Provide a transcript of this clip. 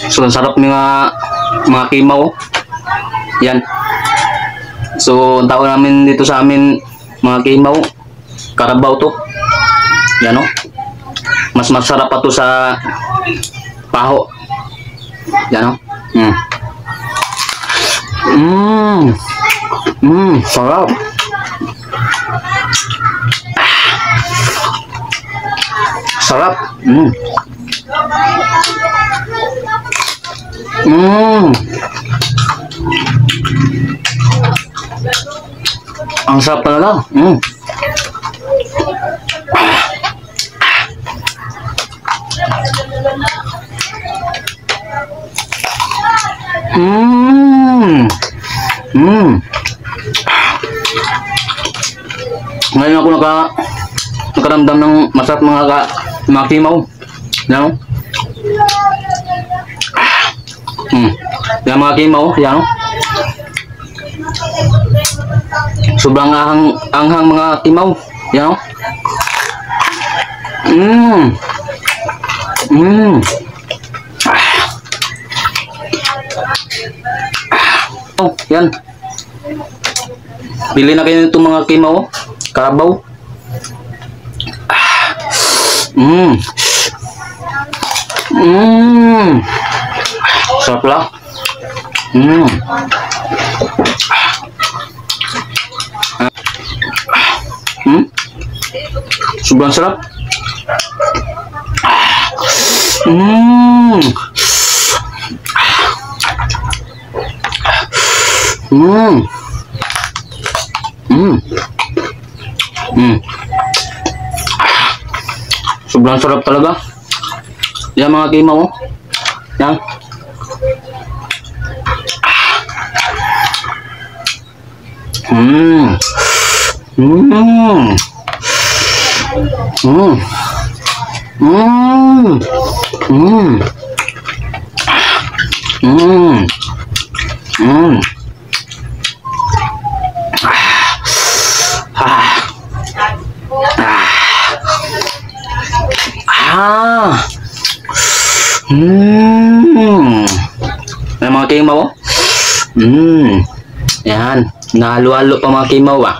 So, ang sarap mga kimaw. Yan. So, ang tawag namin dito sa amin, mga kimaw, karabaw to. Yan o. Mas masarap pa to sa paho. Yan o. Sarap. Sarap. Ang sarap talaga. Ngayon ako nakaramdam ng masarap mga kimaw. Yan. Yan mga kimaw, yan. Sobrang anghang mga kimaw. Yan. Yan. Bili na kayo nito mga kimaw. Karabaw. Sarap lang. Sobrang sarap. Sobrang sarap talaga. Yan mga kimaw. Yan. May mga kimaw. Yan, nahalo-halo pa mga kimaw ah.